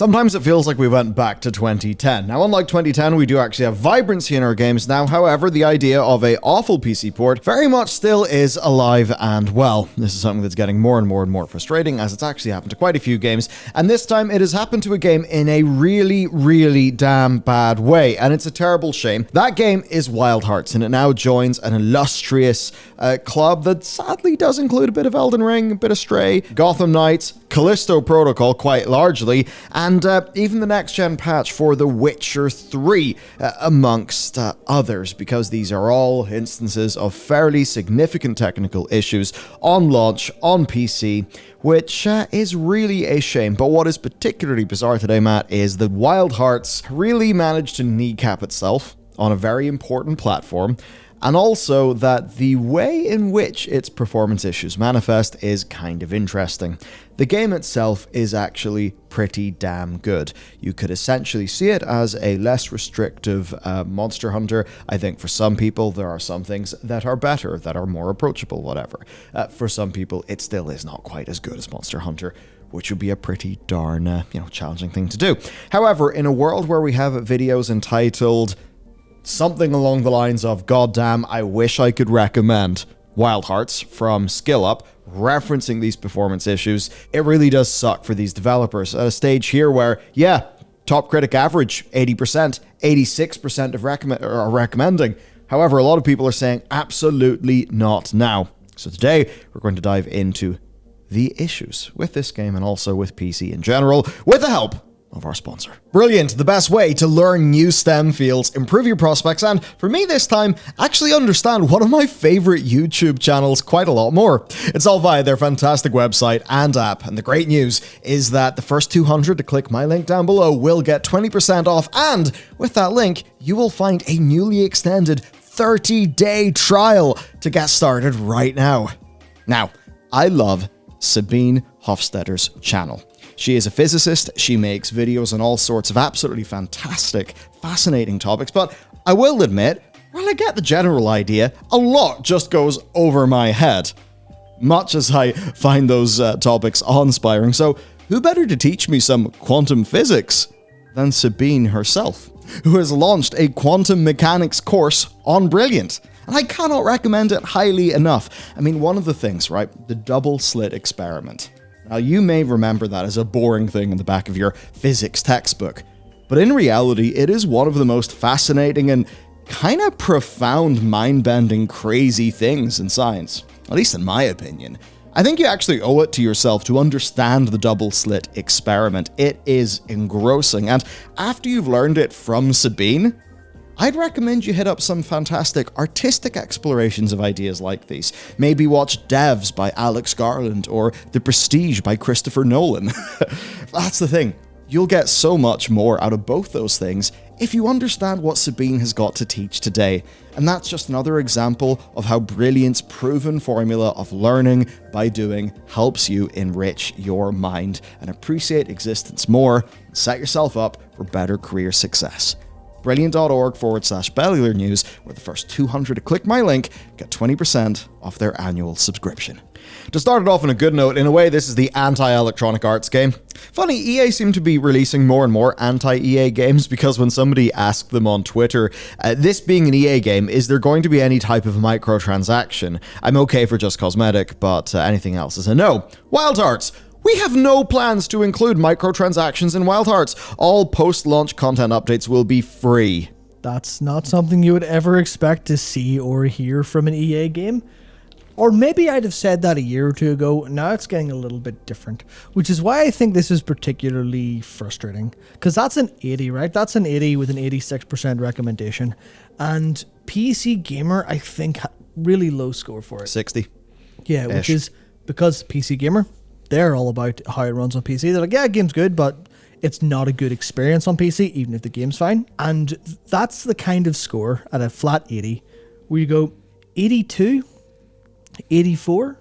Sometimes it feels like we went back to 2010. Now, unlike 2010, we do actually have vibrancy in our games now. However, the idea of a awful PC port very much still is alive and well. This is something that's getting more and more frustrating, as it's actually happened to quite a few games. And this time it has happened to a game in a really damn bad way. And it's a terrible shame. That game is Wild Hearts, and it now joins an illustrious club that sadly does include a bit of Elden Ring, a bit of Stray, Gotham Knights, Callisto Protocol quite largely, and even the next-gen patch for The Witcher 3, amongst others, because these are all instances of fairly significant technical issues on launch on PC, which is really a shame. But what is particularly bizarre today, Matt, is that Wild Hearts really managed to kneecap itself on a very important platform, and also that the way in which its performance issues manifest is kind of interesting. The game itself is actually pretty damn good. You could essentially see it as a less restrictive Monster Hunter. I think for some people there are some things that are better, that are more approachable, whatever. For some people it still is not quite as good as Monster Hunter, which would be a pretty darn challenging thing to do. However, in a world where we have videos entitled something along the lines of, "Goddamn, I wish I could recommend Wild Hearts" from SkillUp, referencing these performance issues, it really does suck for these developers at a stage here where, yeah, top critic average, 80%, 86% of are recommending. However, a lot of people are saying absolutely not now. So today, we're going to dive into the issues with this game and also with PC in general, with the help of our sponsor. Brilliant, the best way to learn new STEM fields, improve your prospects, and for me this time, actually understand one of my favorite YouTube channels quite a lot more. It's all via their fantastic website and app, and the great news is that the first 200 to click my link down below will get 20% off, and with that link, you will find a newly extended 30-day trial to get started right now. Now, I love Sabine Hofstadter's channel. She is a physicist, she makes videos on all sorts of absolutely fantastic, fascinating topics, but I will admit, while I get the general idea, a lot just goes over my head. Much as I find those topics awe-inspiring, so who better to teach me some quantum physics than Sabine herself, who has launched a quantum mechanics course on Brilliant. And I cannot recommend it highly enough. I mean, one of the things, right, the double slit experiment. Now, you may remember that as a boring thing in the back of your physics textbook, but in reality, it is one of the most fascinating and kind of profound, mind-bending, crazy things in science, at least in my opinion. I think you actually owe it to yourself to understand the double slit experiment. It is engrossing, and after you've learned it from Sabine, I'd recommend you hit up some fantastic artistic explorations of ideas like these. Maybe watch Devs by Alex Garland or The Prestige by Christopher Nolan. That's the thing. You'll get so much more out of both those things if you understand what Sabine has got to teach today. And that's just another example of how Brilliant's proven formula of learning by doing helps you enrich your mind and appreciate existence more and set yourself up for better career success. Brilliant.org/Bellular News, where the first 200 to click my link get 20% off their annual subscription. To start it off on a good note, in a way, this is the anti-Electronic Arts game. Funny, EA seem to be releasing more and more anti-EA games, because when somebody asked them on Twitter, this being an EA game, is there going to be any type of microtransaction? I'm okay for just cosmetic, but anything else is a no. Wild Hearts. We have no plans to include microtransactions in Wild Hearts. All post-launch content updates will be free. That's not something you would ever expect to see or hear from an EA game. Or maybe I'd have said that a year or two ago. Now it's getting a little bit different, which is why I think this is particularly frustrating. Because that's an 80, right? That's an 80 with an 86% recommendation. And PC Gamer, I think, really low score for it. 60. Yeah, which is because PC Gamer, they're all about how it runs on PC. They're like, yeah, game's good, but it's not a good experience on PC, even if the game's fine. And that's the kind of score at a flat 80, where you go 82, 84,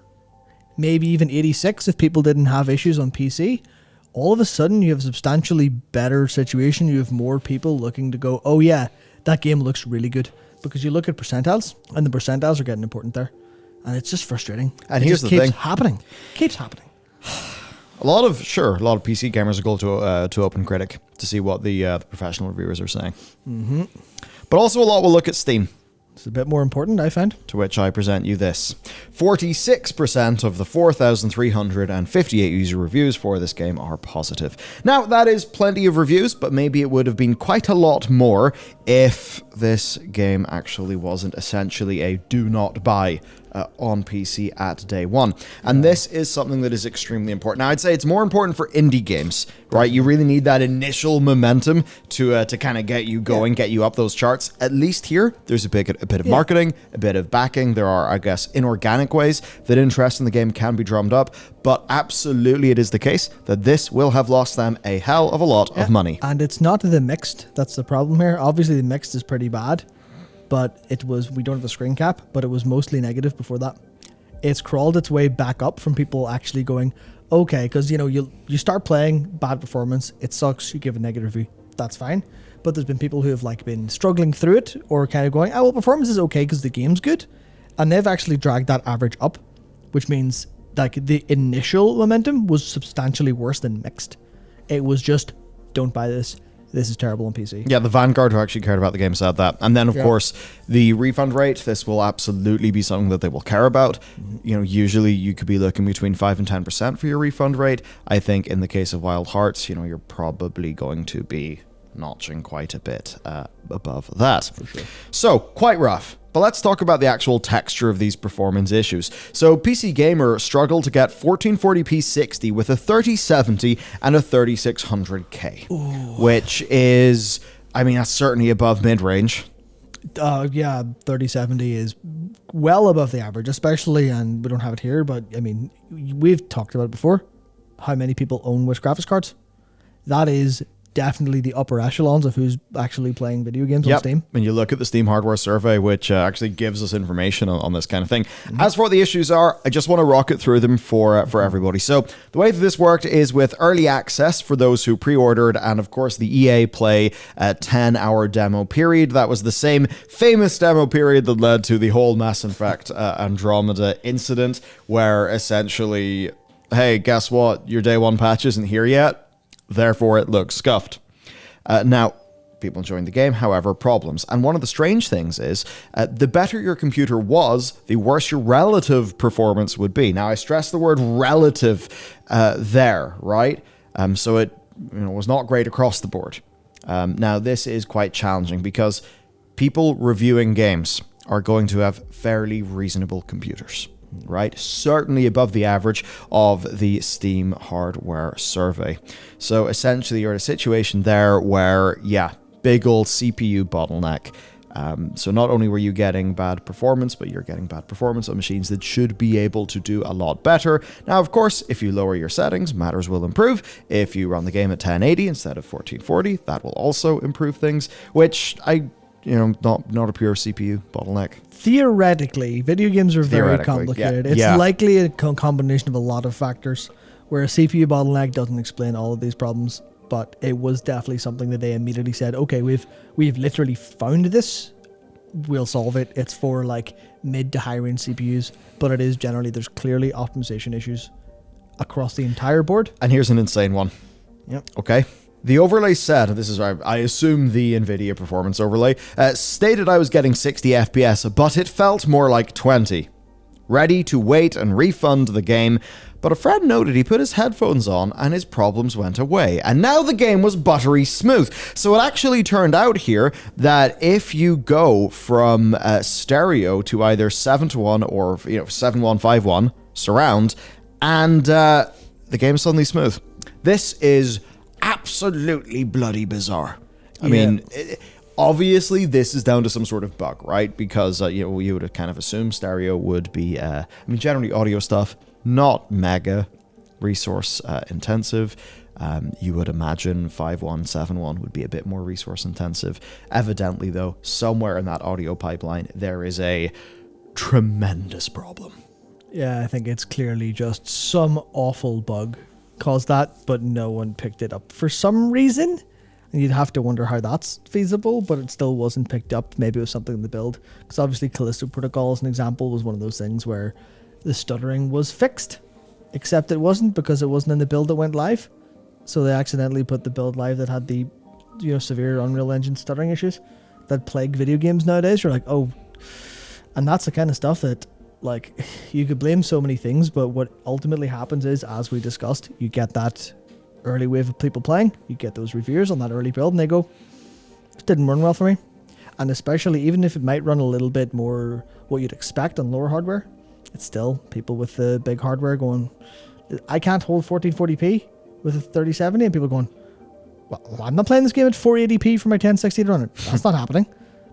maybe even 86 if people didn't have issues on PC. All of a sudden, you have a substantially better situation. You have more people looking to go, oh yeah, that game looks really good. Because you look at percentiles, and the percentiles are getting important there. And it's just frustrating. And it here's just the keeps thing. happening. Keeps happening. A lot of PC gamers will go to OpenCritic to see what the professional reviewers are saying. Mm-hmm. But also a lot will look at Steam. It's a bit more important, I find. To which I present you this. 46% of the 4,358 user reviews for this game are positive. Now, that is plenty of reviews, but maybe it would have been quite a lot more if this game actually wasn't essentially a do not buy on PC at day one. And this is something that is extremely important. Now, I'd say it's more important for indie games, right? You really need that initial momentum to kind of get you going, get you up those charts. At least here, there's a bit of marketing, a bit of backing. There are, I guess, inorganic ways that interest in the game can be drummed up. But absolutely it is the case that this will have lost them a hell of a lot of money. And it's not the mixed that's the problem here. Obviously, the mixed is pretty bad. But we don't have a screen cap, but it was mostly negative before that. It's crawled its way back up from people actually going, okay, because, you start playing, bad performance, it sucks, you give a negative review, that's fine. But there's been people who have been struggling through it or kind of going, well, performance is okay because the game's good. And they've actually dragged that average up, which means the initial momentum was substantially worse than mixed. It was just, don't buy this. This is terrible on PC. Yeah, the Vanguard who actually cared about the game said that. And then, of course, the refund rate, this will absolutely be something that they will care about. Mm-hmm. Usually you could be looking between 5 and 10% for your refund rate. I think in the case of Wild Hearts, you're probably going to be notching quite a bit above that. For sure. So, quite rough. But let's talk about the actual texture of these performance issues. So PC Gamer struggled to get 1440p 60 with a 3070 and a 3600K, which is, that's certainly above mid-range. 3070 is well above the average, especially, and we don't have it here, but we've talked about it before, how many people own which graphics cards. That is definitely the upper echelons of who's actually playing video games on Steam. When you look at the Steam hardware survey, which actually gives us information on this kind of thing. Mm-hmm. As for the issues I just want to rocket through them for everybody. So the way that this worked is with early access for those who pre-ordered, and of course the EA Play 10-hour demo period. That was the same famous demo period that led to the whole Mass Effect Andromeda incident, where essentially, hey, guess what? Your day one patch isn't here yet. Therefore, it looks scuffed. Now, people enjoying the game, however, problems. And one of the strange things is, the better your computer was, the worse your relative performance would be. Now, I stress the word relative there, right? So it was not great across the board. Now, this is quite challenging because people reviewing games are going to have fairly reasonable computers. Right? Certainly above the average of the Steam hardware survey. So essentially you're in a situation there where, big old CPU bottleneck. So not only were you getting bad performance, but you're getting bad performance on machines that should be able to do a lot better. Now, of course, if you lower your settings, matters will improve. If you run the game at 1080 instead of 1440, that will also improve things, which not a pure CPU bottleneck. Theoretically, video games are very complicated. It's likely a combination of a lot of factors, where a CPU bottleneck doesn't explain all of these problems, but it was definitely something that they immediately said, okay, we've literally found this, we'll solve it. It's for mid to high range CPUs, but it is generally, there's clearly optimization issues across the entire board. And here's an insane one. Yep. Okay. The overlay said, this is, I assume the NVIDIA performance overlay, stated I was getting 60 FPS, but it felt more like 20. Ready to wait and refund the game, but a friend noted he put his headphones on and his problems went away, and now the game was buttery smooth. So it actually turned out here that if you go from stereo to either 7:1 or 7151 surround, and the game's suddenly smooth. This is absolutely bloody bizarre. I mean, obviously this is down to some sort of bug, right? Because you would kind of assume stereo would be generally audio stuff, not mega resource intensive. You would imagine 5171 would be a bit more resource intensive. Evidently though, somewhere in that audio pipeline there is a tremendous problem. I think it's clearly just some awful bug caused that, but no one picked it up for some reason, and you'd have to wonder how that's feasible, but it still wasn't picked up. Maybe it was something in the build, because obviously Callisto Protocol, as an example, was one of those things where the stuttering was fixed, except it wasn't, because it wasn't in the build that went live. So they accidentally put the build live that had the severe Unreal Engine stuttering issues that plague video games nowadays. You're like, oh, and that's the kind of stuff that, like, you could blame so many things, but what ultimately happens is, as we discussed, you get that early wave of people playing, you get those reviewers on that early build, and they go, it didn't run well for me. And especially, even if it might run a little bit more what you'd expect on lower hardware, it's still people with the big hardware going, I can't hold 1440p with a 3070, and people going, well, I'm not playing this game at 480p for my 1060 to run it. That's not happening.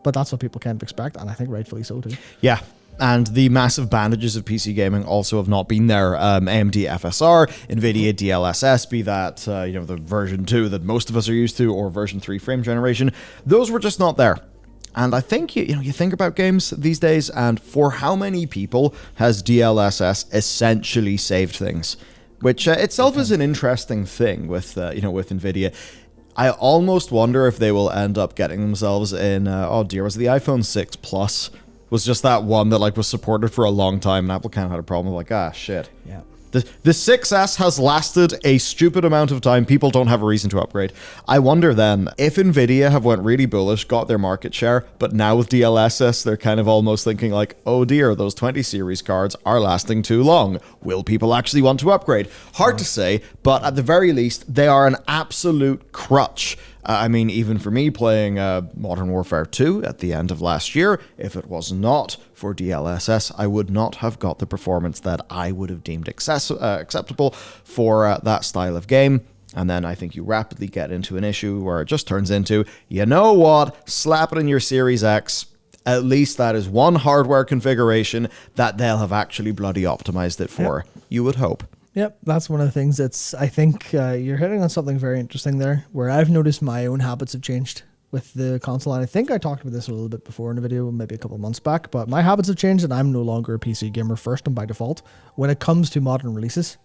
But that's what people kind of expect, and I think rightfully so too. Yeah. And the massive bandages of PC gaming also have not been there. AMD FSR, NVIDIA DLSS, be that the version 2 that most of us are used to, or version 3 frame generation, those were just not there. And I think you think about games these days, and for how many people has DLSS essentially saved things, which itself is an interesting thing with with NVIDIA. I almost wonder if they will end up getting themselves in. Was the iPhone 6 Plus? Was just that one that was supported for a long time, and Apple kind of had a problem with shit. Yeah. The 6S has lasted a stupid amount of time. People don't have a reason to upgrade. I wonder then, if NVIDIA have went really bullish, got their market share, but now with DLSS, they're kind of almost thinking oh dear, those 20 series cards are lasting too long. Will people actually want to upgrade? Hard to say, but at the very least, they are an absolute crutch. Even for me playing Modern Warfare 2 at the end of last year, if it was not for DLSS, I would not have got the performance that I would have deemed acceptable for that style of game. And then I think you rapidly get into an issue where it just turns into, you know what, slap it in your Series X. At least that is one hardware configuration that they'll have actually bloody optimized it for. Yep. You would hope. Yep, that's one of the things that's, I think you're hitting on something very interesting there, where I've noticed my own habits have changed with the console. And I think I talked about this a little bit before in a video, maybe a couple of months back, but my habits have changed, and I'm no longer a PC gamer first and by default. When it comes to modern releases,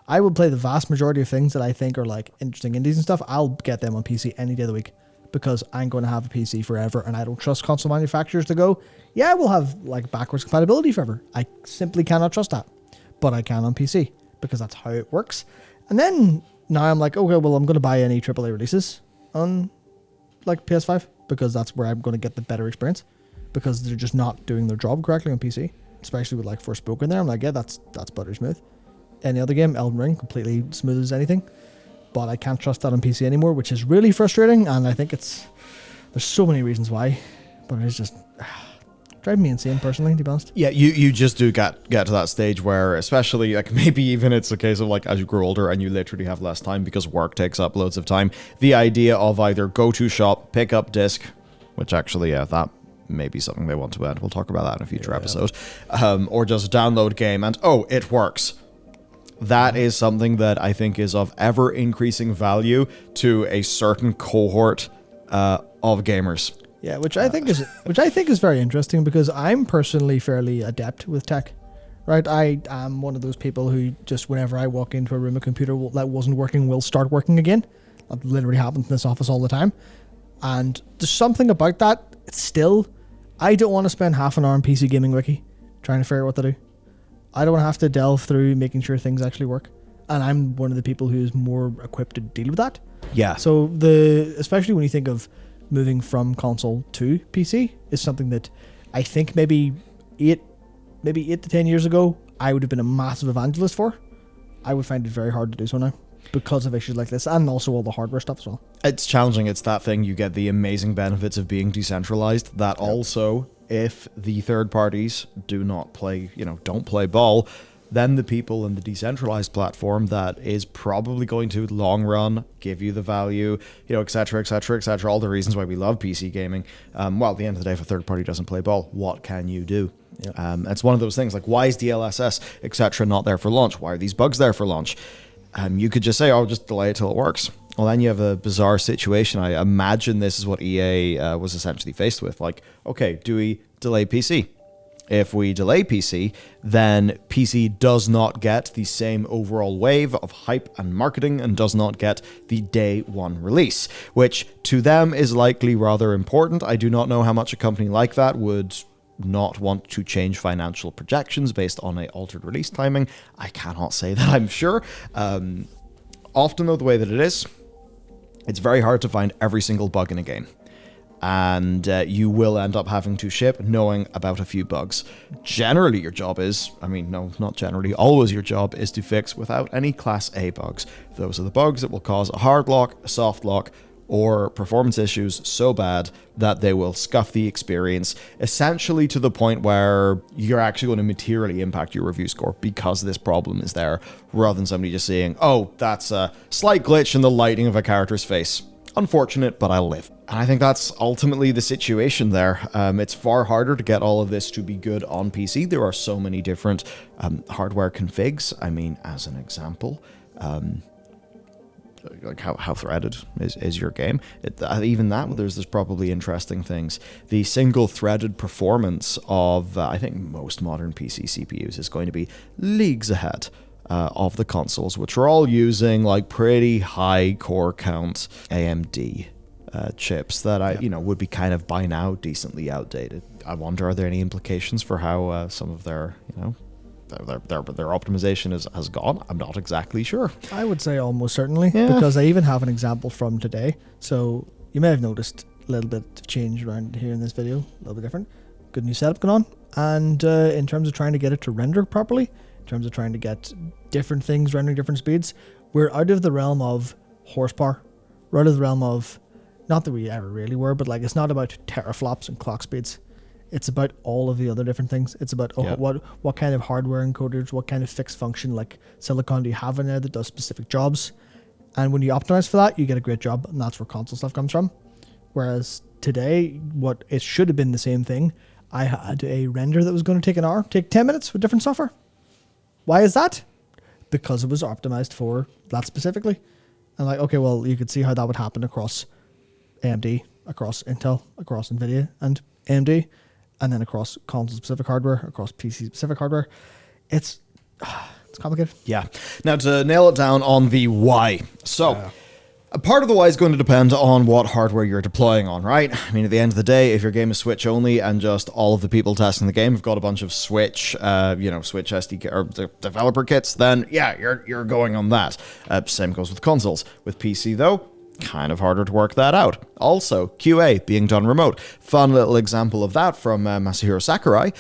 I would play the vast majority of things that I think are interesting indies and stuff. I'll get them on PC any day of the week, because I'm going to have a PC forever, and I don't trust console manufacturers to go, yeah, we'll have backwards compatibility forever. I simply cannot trust that, but I can on PC, because that's how it works. And then now I'm like, okay, well, I'm going to buy any AAA releases on PS5, because that's where I'm going to get the better experience, because they're just not doing their job correctly on PC, especially with Forspoken there. I'm like, yeah, that's buttery smooth. Any other game, Elden Ring, completely smooth as anything, but I can't trust that on PC anymore, which is really frustrating. And I think there's so many reasons why, but it's just driving me insane personally, to be honest. Yeah, you just do get to that stage where, especially maybe even it's a case of as you grow older and you literally have less time because work takes up loads of time, the idea of either go to shop, pick up disc, which actually that may be something they want to add, we'll talk about that in a future episode, or just download game and it works. That is something that I think is of ever increasing value to a certain cohort of gamers. Yeah, which I think is very interesting, because I'm personally fairly adept with tech, right? I am one of those people who just, whenever I walk into a room, a computer that wasn't working will start working again. That literally happens in this office all the time. And there's something about that. It's still, I don't want to spend half an hour on PC Gaming Wiki trying to figure out what to do. I don't want to have to delve through making sure things actually work. And I'm one of the people who's more equipped to deal with that. Yeah. So especially when you think of moving from console to PC, is something that I think maybe 8 to 10 years ago, I would have been a massive evangelist for. I would find it very hard to do so now, because of issues like this, and also all the hardware stuff as well. It's challenging. It's that thing. You get the amazing benefits of being decentralized. That also, if the third parties do not play, don't play ball, then the people in the decentralized platform that is probably going to long run give you the value, et cetera, et cetera, et cetera. All the reasons why we love PC gaming. Well, at the end of the day, if a third party doesn't play ball, what can you do? Yep. It's one of those things why is DLSS, et cetera, not there for launch? Why are these bugs there for launch? You could just say, just delay it till it works. Well, then you have a bizarre situation. I imagine this is what EA was essentially faced with. Okay, do we delay PC? If we delay PC, then PC does not get the same overall wave of hype and marketing and does not get the day one release, which to them is likely rather important. I do not know how much a company like that would not want to change financial projections based on a altered release timing. I cannot say that I'm sure. Often, though, the way that it is, it's very hard to find every single bug in a game. And you will end up having to ship knowing about a few bugs. Generally, your job is, no, not generally, always your job is to fix without any Class A bugs. Those are the bugs that will cause a hard lock, a soft lock, or performance issues so bad that they will scuff the experience, essentially to the point where you're actually going to materially impact your review score because this problem is there, rather than somebody just saying, oh, that's a slight glitch in the lighting of a character's face. Unfortunate, but I'll live. And I think that's ultimately the situation there. It's far harder to get all of this to be good on PC. There are so many different hardware configs. As an example, like how threaded is your game? Even that, there's probably interesting things. The single threaded performance of, I think, most modern PC CPUs is going to be leagues ahead of the consoles, which are all using like pretty high core count AMD chips that would be kind of by now decently outdated. I wonder, are there any implications for how some of their their optimization has gone? I'm not exactly sure. I would say almost certainly, because I even have an example from today. So you may have noticed a little bit of change around here in this video, a little bit different. Good new setup going on, and in terms of trying to get it to render properly, in terms of trying to get different things rendering different speeds, we're out of the realm of horsepower. We're out of the realm of, not that we ever really were, but like it's not about teraflops and clock speeds. It's about all of the other different things. It's about what kind of hardware encoders, what kind of fixed function like silicon do you have in there that does specific jobs. And when you optimize for that, you get a great job, and that's where console stuff comes from. Whereas today, what it should have been the same thing. I had a render that was going to take an hour, take 10 minutes with different software. Why is that? Because it was optimized for that specifically. And like, okay, well, you could see how that would happen across AMD, across Intel, across NVIDIA and AMD, and then across console-specific hardware, across PC-specific hardware. It's complicated. Yeah. Now, to nail it down on the why. So, a part of the why is going to depend on what hardware you're deploying on, right? At the end of the day, if your game is Switch only and just all of the people testing the game have got a bunch of Switch, Switch SDK or developer kits, then yeah, you're going on that. Same goes with consoles. With PC though, kind of harder to work that out. Also, QA being done remote. Fun little example of that from Masahiro Sakurai.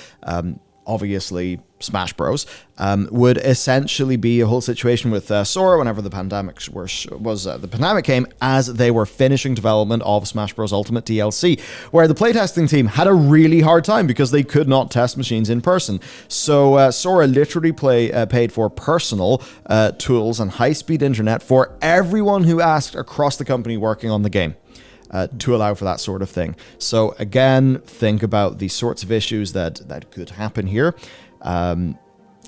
Obviously, Smash Bros. Would essentially be a whole situation with Sora whenever the pandemic the pandemic came, as they were finishing development of Smash Bros. Ultimate DLC, where the playtesting team had a really hard time because they could not test machines in person. So Sora literally paid for personal tools and high-speed internet for everyone who asked across the company working on the game. To allow for that sort of thing. So again, think about the sorts of issues that could happen here.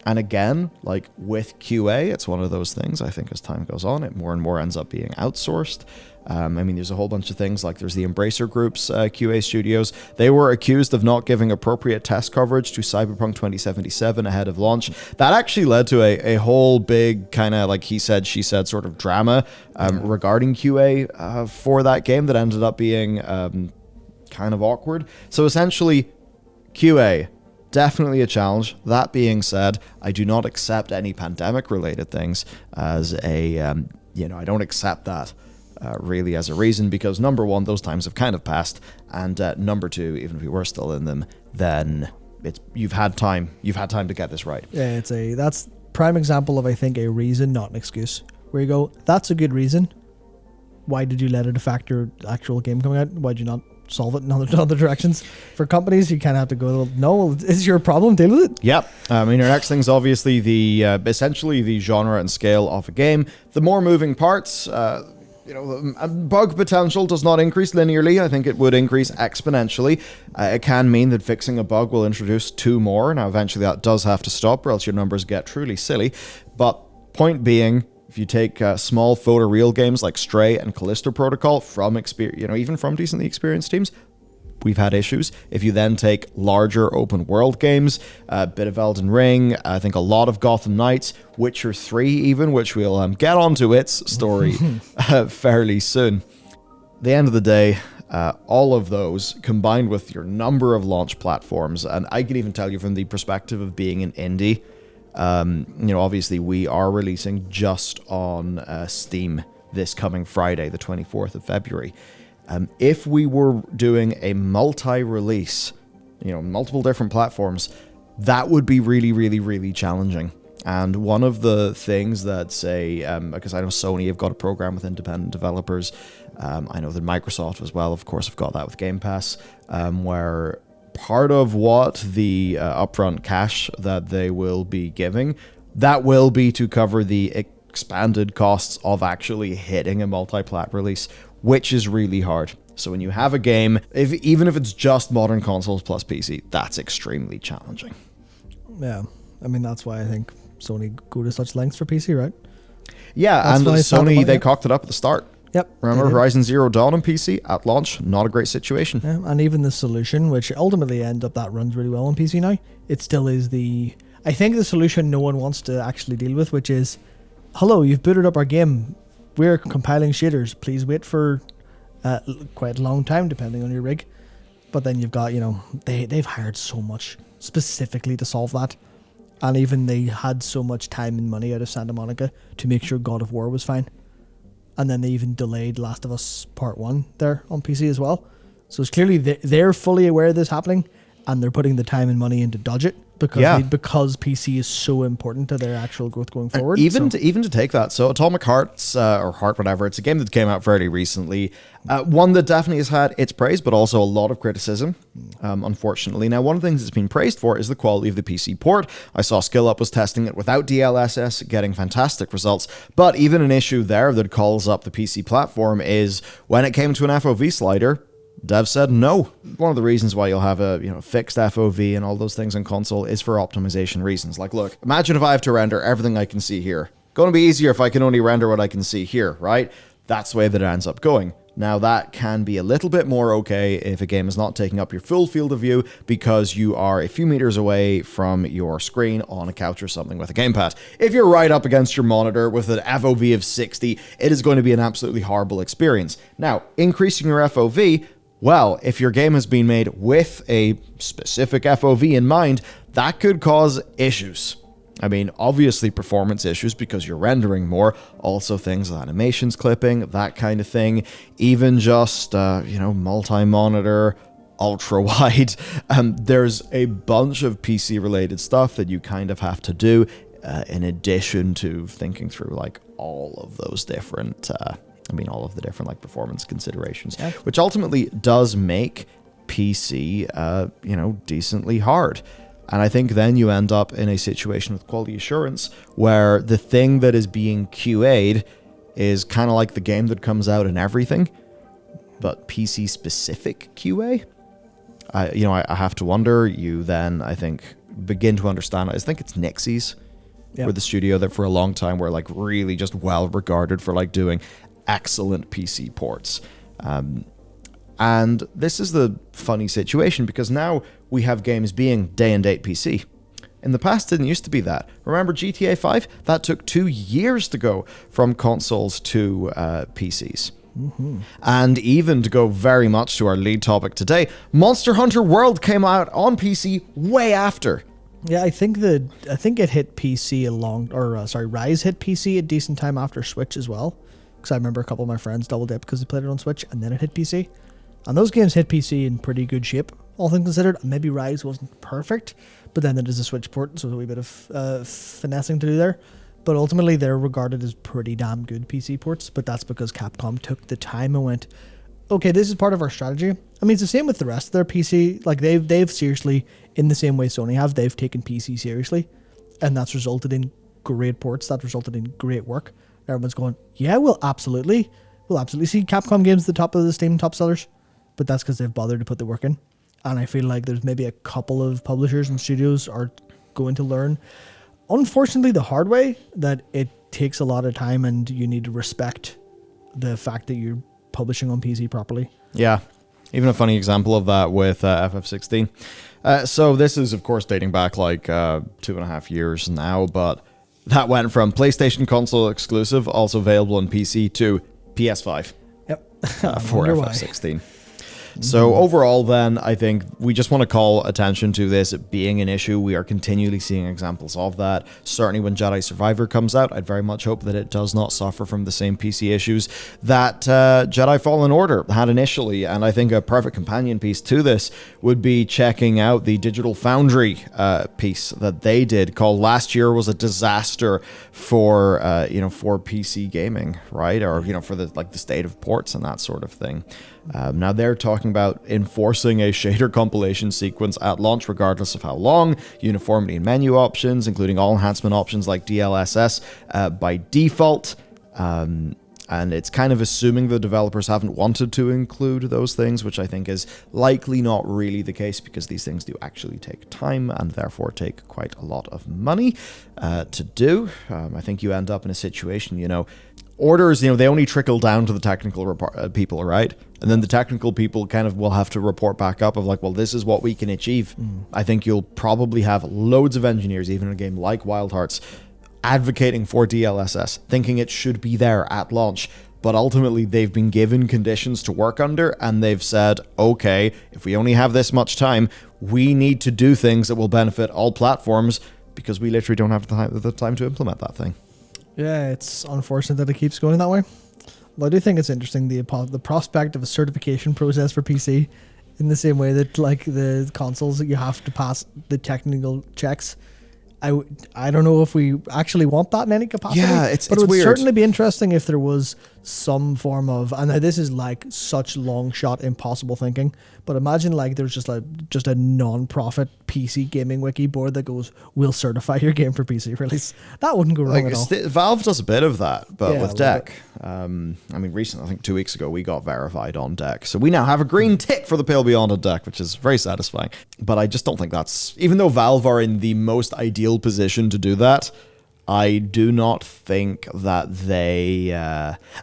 And again, like with QA, it's one of those things, I think as time goes on, it more and more ends up being outsourced. There's a whole bunch of things, like there's the Embracer Group's QA studios. They were accused of not giving appropriate test coverage to Cyberpunk 2077 ahead of launch. That actually led to a whole big kind of like he said, she said sort of drama regarding QA for that game that ended up being kind of awkward. So essentially, QA, definitely a challenge. That being said, I do not accept any pandemic-related things as I don't accept that really as a reason, because number one, those times have kind of passed, and number two, even if we were still in them, then you've had time to get this right. Yeah, that's prime example of, I think, a reason, not an excuse. Where you go, that's a good reason. Why did you let it affect your actual game coming out? Why did you not solve it in other directions? For companies, you kind of have to go, no, it's your problem, deal with it. Yep. Your next thing is obviously essentially the genre and scale of a game. The more moving parts, bug potential does not increase linearly. I think it would increase exponentially. It can mean that fixing a bug will introduce two more. Now, eventually that does have to stop, or else your numbers get truly silly. But point being, if you take small photoreal games like Stray and Callisto Protocol from even from decently experienced teams, we've had issues. If you then take larger open world games, a bit of Elden Ring, I think a lot of Gotham Knights, Witcher 3 even, which we'll get onto its story fairly soon. At the end of the day, All of those combined with your number of launch platforms, and I can even tell you from the perspective of being an indie, obviously we are releasing just on Steam this coming Friday, the 24th of February. If we were doing a multi-release, multiple different platforms, that would be really, really, really challenging. And one of the things that because I know Sony have got a program with independent developers, I know that Microsoft as well, of course, have got that with Game Pass, where part of what the upfront cash that they will be giving, that will be to cover the expanded costs of actually hitting a multi-plat release, which is really hard. So when you have a game, even if it's just modern consoles plus PC, that's extremely challenging. Yeah, I mean, that's why I think Sony go to such lengths for PC, right? Yeah, that's and Sony, they cocked it up at the start. Yep. Remember Horizon Zero Dawn on PC at launch? Not a great situation. Yeah, and even the solution, which ultimately ends up that runs really well on PC now, it still is I think the solution no one wants to actually deal with, which is, hello, you've booted up our game. We're compiling shaders. Please wait for quite a long time, depending on your rig. But then you've got, they've hired so much specifically to solve that. And even they had so much time and money out of Santa Monica to make sure God of War was fine. And then they even delayed Last of Us Part 1 there on PC as well. So it's clearly they're fully aware of this happening, and they're putting the time and money in to dodge it because PC is so important to their actual growth going forward. Even to take that, so Atomic Hearts, or Heart, whatever, it's a game that came out fairly recently. One that definitely has had its praise, but also a lot of criticism, unfortunately. Now, one of the things it's been praised for is the quality of the PC port. I saw SkillUp was testing it without DLSS, getting fantastic results. But even an issue there that calls up the PC platform is when it came to an FOV slider, Dev said no. One of the reasons why you'll have a fixed FOV and all those things on console is for optimization reasons. Like, look, imagine if I have to render everything I can see here. Going to be easier if I can only render what I can see here, right? That's the way that it ends up going. Now, that can be a little bit more okay if a game is not taking up your full field of view because you are a few meters away from your screen on a couch or something with a gamepad. If you're right up against your monitor with an FOV of 60, it is going to be an absolutely horrible experience. Now, increasing your FOV, well, if your game has been made with a specific FOV in mind, that could cause issues. I mean, obviously performance issues because you're rendering more, also things with animations clipping, that kind of thing, even just, multi-monitor, ultra-wide. There's a bunch of PC-related stuff that you kind of have to do in addition to thinking through, like, all of those different, all of the different, like, performance considerations, which ultimately does make PC, decently hard. And I think then you end up in a situation with quality assurance where the thing that is being QA'd is kind of like the game that comes out in everything, but PC-specific QA. I have to wonder, you then, I think, begin to understand, I think it's Nixies, were the studio that for a long time were, like, really just well-regarded for, like, doing excellent PC ports. And this is the funny situation because now we have games being day and date PC. In the past, it didn't used to be that. Remember GTA 5? That took 2 years to go from consoles to PCs. Mm-hmm. And even to go very much to our lead topic today, Monster Hunter World came out on PC way after. Yeah, I think it hit PC Rise hit PC a decent time after Switch as well. Because I remember a couple of my friends double dipped because they played it on Switch and then it hit PC. And those games hit PC in pretty good shape, all things considered. Maybe Rise wasn't perfect, but then it is a Switch port, so there's a wee bit of finessing to do there. But ultimately, they're regarded as pretty damn good PC ports, but that's because Capcom took the time and went, okay, this is part of our strategy. I mean, it's the same with the rest of their PC. Like, they've seriously, in the same way Sony have, they've taken PC seriously, and that's resulted in great ports. That resulted in great work. Everyone's going, yeah, we'll absolutely see Capcom games at the top of the Steam top sellers. But that's because they've bothered to put the work in. And I feel like there's maybe a couple of publishers and studios are going to learn, unfortunately, the hard way, that it takes a lot of time and you need to respect the fact that you're publishing on PC properly. Yeah. Even a funny example of that with FF16. So this is, of course, dating back like 2.5 years now, but that went from PlayStation console exclusive, also available on PC, to PS5. Yep. For FF16. So overall then, I think we just want to call attention to this being an issue. We are continually seeing examples of that. Certainly when Jedi Survivor comes out, I'd very much hope that it does not suffer from the same PC issues that Jedi Fallen Order had initially. And I think a perfect companion piece to this would be checking out the Digital Foundry piece that they did called "Last Year Was a Disaster for for PC gaming," right? Or for the state of ports and that sort of thing. Now they're talking about enforcing a shader compilation sequence at launch regardless of how long, uniformity in menu options, including all enhancement options like DLSS by default. And it's kind of assuming the developers haven't wanted to include those things, which I think is likely not really the case because these things do actually take time and therefore take quite a lot of money to do. I think you end up in a situation, orders, they only trickle down to the technical people, right? And then the technical people kind of will have to report back up of well, this is what we can achieve. I think you'll probably have loads of engineers, even in a game like Wild Hearts, advocating for DLSS, thinking it should be there at launch. But ultimately, they've been given conditions to work under, and they've said, okay, if we only have this much time, we need to do things that will benefit all platforms because we literally don't have the time to implement that thing. Yeah, it's unfortunate that it keeps going that way. But I do think it's interesting, the prospect of a certification process for PC in the same way that, the consoles, that you have to pass the technical checks. I don't know if we actually want that in any capacity. Yeah, it's but it would weird. certainly be interesting if there was some form of, and this is such long shot impossible thinking, but imagine there's just a non-profit PC gaming wiki board that goes, we'll certify your game for PC release. That wouldn't go wrong at all. Valve does a bit of that, but with Deck. Recently, I think 2 weeks ago, we got verified on Deck. So we now have a green tick for the Pale Beyond on Deck, which is very satisfying. But I just don't think that's, even though Valve are in the most ideal position to do that, I do not think that they,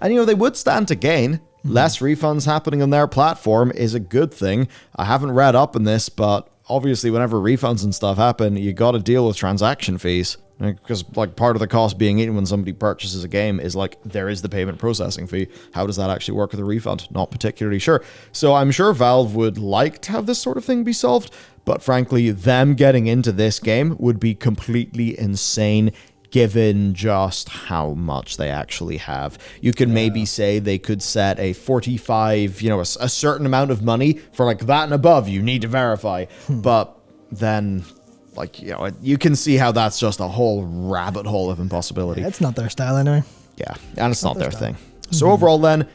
they would stand to gain. Less refunds happening on their platform is a good thing. I haven't read up on this, but obviously whenever refunds and stuff happen, you got to deal with transaction fees. Because part of the cost being eaten when somebody purchases a game is there is the payment processing fee. How does that actually work with a refund? Not particularly sure. So I'm sure Valve would like to have this sort of thing be solved, but frankly, them getting into this game would be completely insane given just how much they actually have. You can maybe say they could set a 45, a certain amount of money for that and above you need to verify. But then, you can see how that's just a whole rabbit hole of impossibility. Yeah, it's not their style anyway. Yeah, and it's not their thing. So overall then,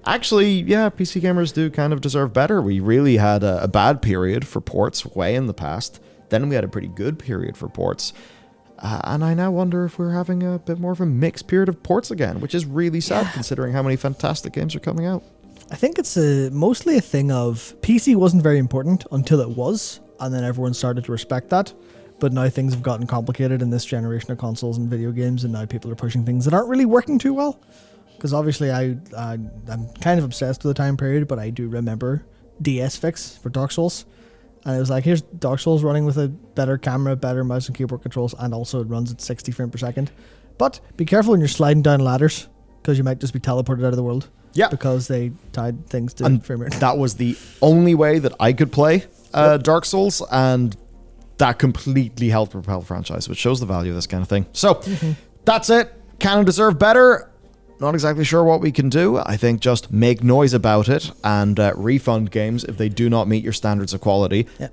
actually, PC gamers do kind of deserve better. We really had a bad period for ports way in the past. Then we had a pretty good period for ports. And I now wonder if we're having a bit more of a mixed period of ports again, which is really sad considering how many fantastic games are coming out. I think it's mostly a thing of PC wasn't very important until it was, and then everyone started to respect that. But now things have gotten complicated in this generation of consoles and video games, and now people are pushing things that aren't really working too well. Because obviously I'm kind of obsessed with the time period, but I do remember DS Fix for Dark Souls. And it was here's Dark Souls running with a better camera, better mouse and keyboard controls, and also it runs at 60 frames per second. But be careful when you're sliding down ladders, because you might just be teleported out of the world. Yeah. Because they tied things to frame rate. That was the only way that I could play Dark Souls, and that completely helped propel the franchise, which shows the value of this kind of thing. So, that's it. Canon deserve better. Not exactly sure what we can do. I think just make noise about it and refund games if they do not meet your standards of quality. Yeah.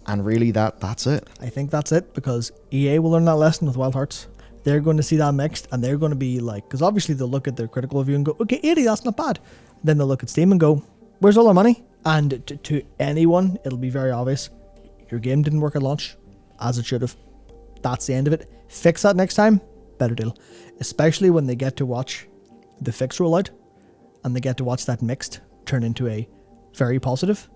And really, that's it. I think that's it, because EA will learn that lesson with Wild Hearts. They're going to see that mixed, and they're going to be because obviously they'll look at their critical review and go, okay, 80, that's not bad. Then they'll look at Steam and go, where's all our money? And to anyone, it'll be very obvious. Your game didn't work at launch, as it should have. That's the end of it. Fix that next time, better deal. Especially when they get to watch the fix rollout, and they get to watch that mixed turn into a very positive,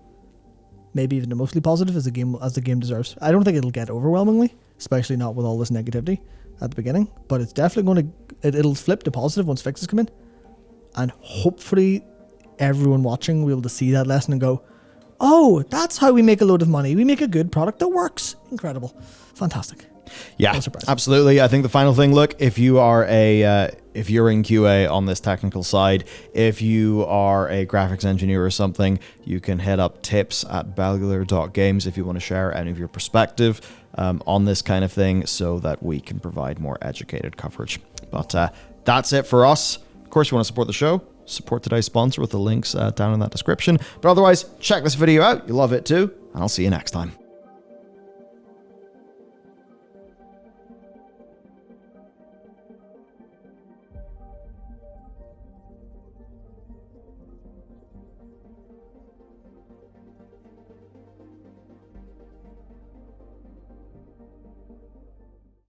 maybe even a mostly positive as the game deserves. I don't think it'll get overwhelmingly, especially not with all this negativity at the beginning, but it's definitely it'll flip to positive once fixes come in, and hopefully everyone watching will be able to see that lesson and go, oh, that's how we make a load of money. We make a good product that works. Incredible. Fantastic. Yeah, No surprise. absolutely. I think the final thing, look, if you are if you're in QA on this technical side, if you are a graphics engineer or something, you can head up tips@bellular.games if you want to share any of your perspective on this kind of thing so that we can provide more educated coverage. But that's it for us. Of course, you want to support the show, support today's sponsor with the links down in that description. But otherwise, check this video out. You'll love it too, and I'll see you next time.